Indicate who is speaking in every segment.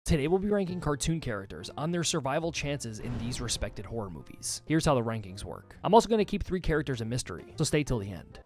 Speaker 1: Today we'll be ranking cartoon characters on their survival chances in these respected horror movies. Here's how the rankings work. I'm also going to keep 3 characters a mystery, so stay till the end.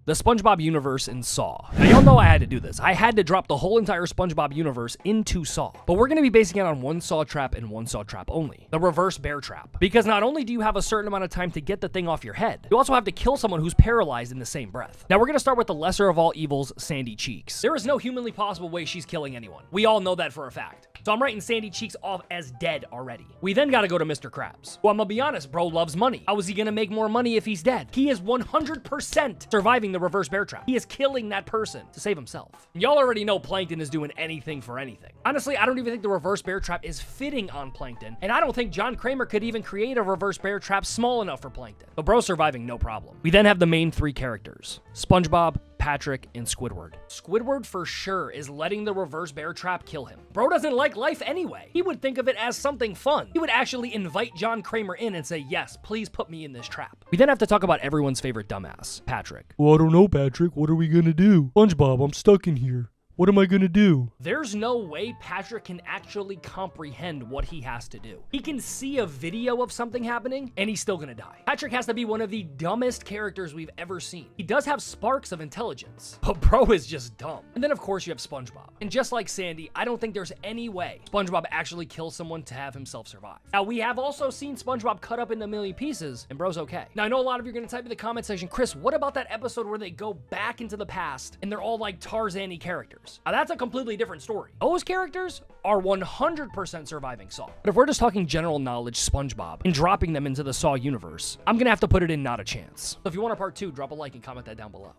Speaker 1: The SpongeBob universe in Saw. Now, y'all know I had to do this. I had to drop the whole entire SpongeBob universe into Saw. But we're going to be basing it on one Saw trap and one Saw trap only. The reverse bear trap. Because not only do you have a certain amount of time to get the thing off your head, you also have to kill someone who's paralyzed in the same breath. Now, we're going to start with the lesser of all evils, Sandy Cheeks. There is no humanly possible way she's killing anyone. We all know that for a fact. So I'm writing Sandy Cheeks off as dead already. We then gotta go to Mr. Krabs. Well, I'm gonna be honest, bro loves money. How is he gonna make more money if he's dead? He is 100% surviving the reverse bear trap. He is killing that person to save himself. Y'all already know Plankton is doing anything for anything. Honestly, I don't even think the reverse bear trap is fitting on Plankton, and I don't think John Kramer could even create a reverse bear trap small enough for Plankton. But bro's surviving no problem. We then have the main 3 characters, SpongeBob, Patrick, and Squidward. Squidward for sure is letting the reverse bear trap kill him. Bro doesn't like life anyway. He would think of it as something fun. He would actually invite John Kramer in and say, yes, please put me in this trap. We then have to talk about everyone's favorite dumbass, Patrick.
Speaker 2: Well, I don't know, Patrick. What are we gonna do? SpongeBob, I'm stuck in here. What am I gonna do?
Speaker 1: There's no way Patrick can actually comprehend what he has to do. He can see a video of something happening, and he's still gonna die. Patrick has to be one of the dumbest characters we've ever seen. He does have sparks of intelligence, but bro is just dumb. And then of course you have SpongeBob. And just like Sandy, I don't think there's any way SpongeBob actually kills someone to have himself survive. Now, we have also seen SpongeBob cut up into a million pieces, and bro's okay. Now, I know a lot of you are gonna type in the comment section, Chris, what about that episode where they go back into the past, and they're all like Tarzan-y characters? Now, that's a completely different story. Those characters are 100% surviving Saw. But if we're just talking general knowledge SpongeBob and dropping them into the Saw universe, I'm gonna have to put it in not a chance. So if you want a part 2, drop a like and comment that down below.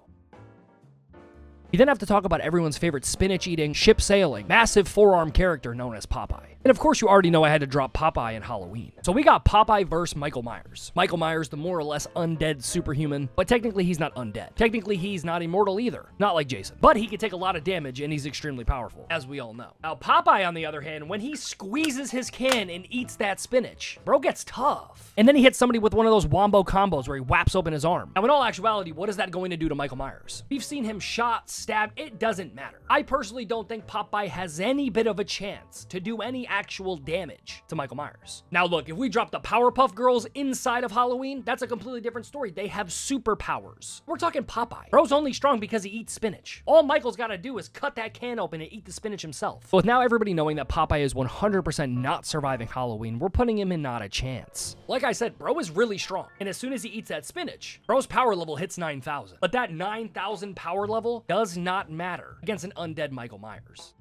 Speaker 1: You then have to talk about everyone's favorite spinach-eating, ship-sailing, massive forearm character known as Popeye. And of course, you already know I had to drop Popeye in Halloween. So we got Popeye versus Michael Myers. Michael Myers, the more or less undead superhuman, but technically he's not undead. Technically, he's not immortal either. Not like Jason. But he can take a lot of damage and he's extremely powerful, as we all know. Now, Popeye, on the other hand, when he squeezes his can and eats that spinach, bro gets tough. And then he hits somebody with one of those wombo combos where he whaps open his arm. Now, in all actuality, what is that going to do to Michael Myers? We've seen him shot, stabbed, it doesn't matter. I personally don't think Popeye has any bit of a chance to do any actual damage to Michael Myers. Now look, if we drop the Powerpuff Girls inside of Halloween, that's a completely different story. They have superpowers. We're talking Popeye. Bro's only strong because he eats spinach. All Michael's gotta do is cut that can open and eat the spinach himself. But with now everybody knowing that Popeye is 100% not surviving Halloween, we're putting him in not a chance. Like I said, bro is really strong. And as soon as he eats that spinach, bro's power level hits 9,000. But that 9,000 power level does not matter against an undead Michael Myers.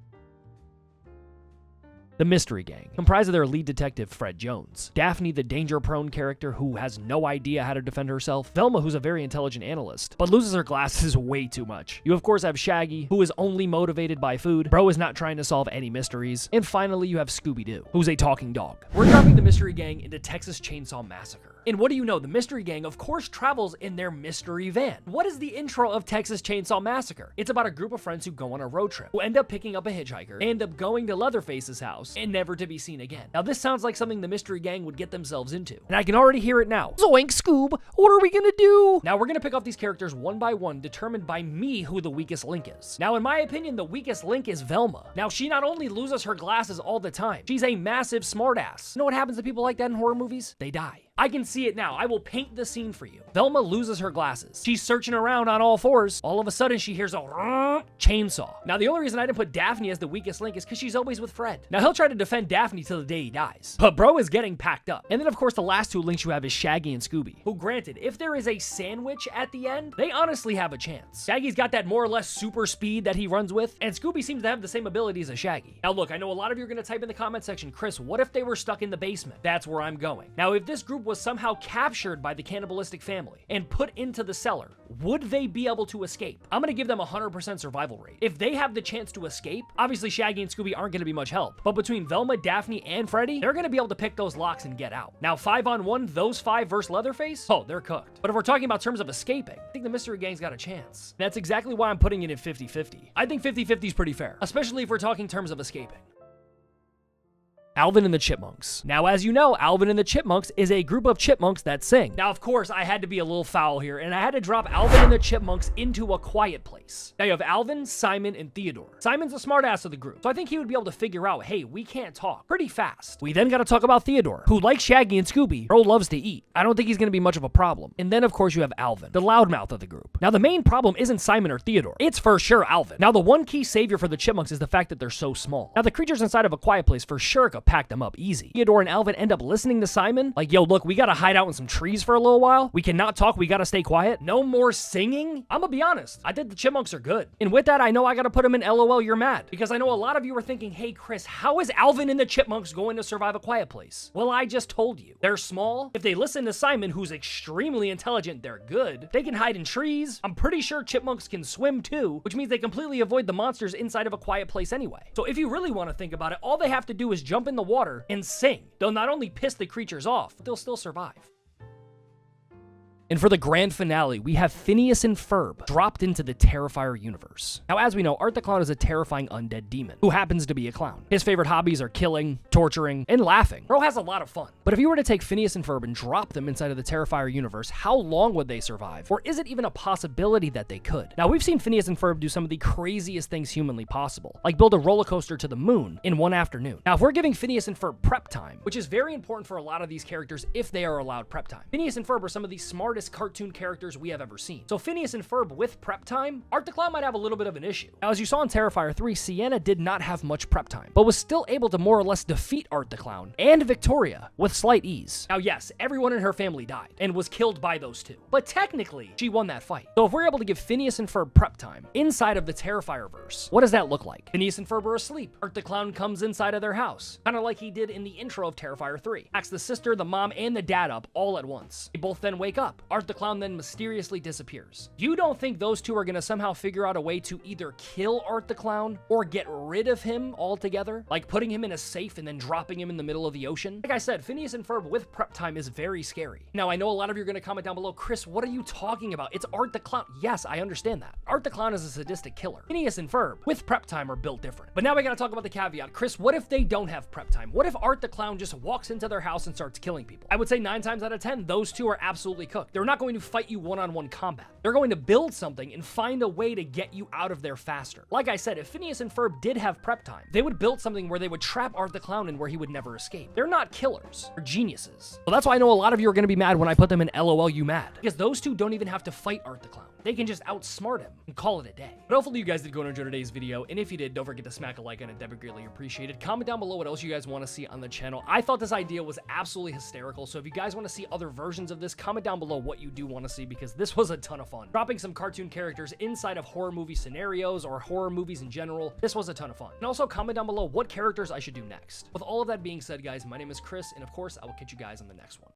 Speaker 1: The Mystery Gang, comprised of their lead detective, Fred Jones, Daphne, the danger-prone character who has no idea how to defend herself, Velma, who's a very intelligent analyst, but loses her glasses way too much. You, of course, have Shaggy, who is only motivated by food. Bro is not trying to solve any mysteries. And finally, you have Scooby-Doo, who's a talking dog. We're dropping the Mystery Gang into Texas Chainsaw Massacre. And what do you know? The Mystery Gang, of course, travels in their mystery van. What is the intro of Texas Chainsaw Massacre? It's about a group of friends who go on a road trip, who end up picking up a hitchhiker, end up going to Leatherface's house, and never to be seen again. Now, this sounds like something the Mystery Gang would get themselves into. And I can already hear it now. Zoink, Scoob, what are we gonna do? Now, we're gonna pick off these characters one by one, determined by me who the weakest link is. Now, in my opinion, the weakest link is Velma. Now, she not only loses her glasses all the time, she's a massive smartass. You know what happens to people like that in horror movies? They die. I can see it now. I will paint the scene for you. Velma loses her glasses. She's searching around on all fours. All of a sudden, she hears a chainsaw. Now, the only reason I didn't put Daphne as the weakest link is because she's always with Fred. Now, he'll try to defend Daphne till the day he dies. But bro is getting packed up. And then, of course, the last 2 links you have is Shaggy and Scooby, who, granted, if there is a sandwich at the end, they honestly have a chance. Shaggy's got that more or less super speed that he runs with, and Scooby seems to have the same abilities as Shaggy. Now, look, I know a lot of you are going to type in the comment section, Chris, what if they were stuck in the basement? That's where I'm going. Now, if this group was somehow captured by the cannibalistic family and put into the cellar, would they be able to escape? I'm gonna give them a 100% survival rate. If they have the chance to escape, obviously Shaggy and Scooby aren't gonna be much help, but between Velma, Daphne, and Freddy, they're gonna be able to pick those locks and get out. Now, 5-on-1, those 5 versus Leatherface, oh, they're cooked. But if we're talking about terms of escaping, I think the Mystery Gang's got a chance. That's exactly why I'm putting it in 50-50. I think 50-50 is pretty fair, especially if we're talking terms of escaping. Alvin and the Chipmunks. Now, as you know, Alvin and the Chipmunks is a group of chipmunks that sing. Now, of course, I had to be a little foul here, and I had to drop Alvin and the Chipmunks into a quiet place. Now, you have Alvin, Simon, and Theodore. Simon's the smartass of the group, so I think he would be able to figure out, hey, we can't talk pretty fast. We then got to talk about Theodore, who, like Shaggy and Scooby, bro loves to eat. I don't think he's going to be much of a problem. And then, of course, you have Alvin, the loudmouth of the group. Now, the main problem isn't Simon or Theodore. It's for sure Alvin. Now, the one key savior for the Chipmunks is the fact that they're so small. Now, the creatures inside of a quiet place for sure could pack them up easy. Theodore and Alvin end up listening to Simon, like, yo, look, we gotta hide out in some trees for a little while. We cannot talk, we gotta stay quiet. No more singing? I'm gonna be honest, I think the Chipmunks are good. And with that, I know I gotta put them in LOL, you're mad. Because I know a lot of you are thinking, hey, Chris, how is Alvin and the Chipmunks going to survive a quiet place? Well, I just told you. They're small. If they listen to Simon, who's extremely intelligent, they're good. They can hide in trees. I'm pretty sure chipmunks can swim too, which means they completely avoid the monsters inside of a quiet place anyway. So if you really want to think about it, all they have to do is jump in the water and sing. They'll not only piss the creatures off, but they'll still survive. And for the grand finale, we have Phineas and Ferb dropped into the Terrifier universe. Now, as we know, Art the Clown is a terrifying undead demon who happens to be a clown. His favorite hobbies are killing, torturing, and laughing. Bro has a lot of fun. But if you were to take Phineas and Ferb and drop them inside of the Terrifier universe, how long would they survive? Or is it even a possibility that they could? Now, we've seen Phineas and Ferb do some of the craziest things humanly possible, like build a roller coaster to the moon in one afternoon. Now, if we're giving Phineas and Ferb prep time, which is very important for a lot of these characters if they are allowed prep time, Phineas and Ferb are some of the smartest cartoon characters we have ever seen. So Phineas and Ferb with prep time, Art the Clown might have a little bit of an issue. Now, as you saw in Terrifier 3, Sienna did not have much prep time, but was still able to more or less defeat Art the Clown and Victoria with slight ease. Now, yes, everyone in her family died and was killed by those two, but technically, she won that fight. So if we're able to give Phineas and Ferb prep time inside of the Terrifier verse, what does that look like? Phineas and Ferb are asleep. Art the Clown comes inside of their house, kind of like he did in the intro of Terrifier 3. Acts the sister, the mom, and the dad up all at once. They both then wake up. Art the Clown then mysteriously disappears. You don't think those two are gonna somehow figure out a way to either kill Art the Clown or get rid of him altogether? Like putting him in a safe and then dropping him in the middle of the ocean? Like I said, Phineas and Ferb with prep time is very scary. Now, I know a lot of you are gonna comment down below, Chris, what are you talking about? It's Art the Clown. Yes, I understand that. Art the Clown is a sadistic killer. Phineas and Ferb with prep time are built different. But now we gotta talk about the caveat. Chris, what if they don't have prep time? What if Art the Clown just walks into their house and starts killing people? I would say 9 times out of 10, those two are absolutely cooked. They're not going to fight you one-on-one combat. They're going to build something and find a way to get you out of there faster. Like I said, if Phineas and Ferb did have prep time, they would build something where they would trap Art the Clown in where he would never escape. They're not killers. They're geniuses. So that's why I know a lot of you are going to be mad when I put them in LOL you mad. Because those two don't even have to fight Art the Clown. They can just outsmart him and call it a day. But hopefully you guys did go and enjoy today's video, and if you did, don't forget to smack a like on it. That'd be greatly appreciated. Comment down below what else you guys want to see on the channel. I thought this idea was absolutely hysterical, so if you guys want to see other versions of this, comment down below what you do want to see, because this was a ton of fun. Dropping some cartoon characters inside of horror movie scenarios or horror movies in general, this was a ton of fun. And also comment down below what characters I should do next. With all of that being said, guys, my name is Chris, and of course, I will catch you guys on the next one.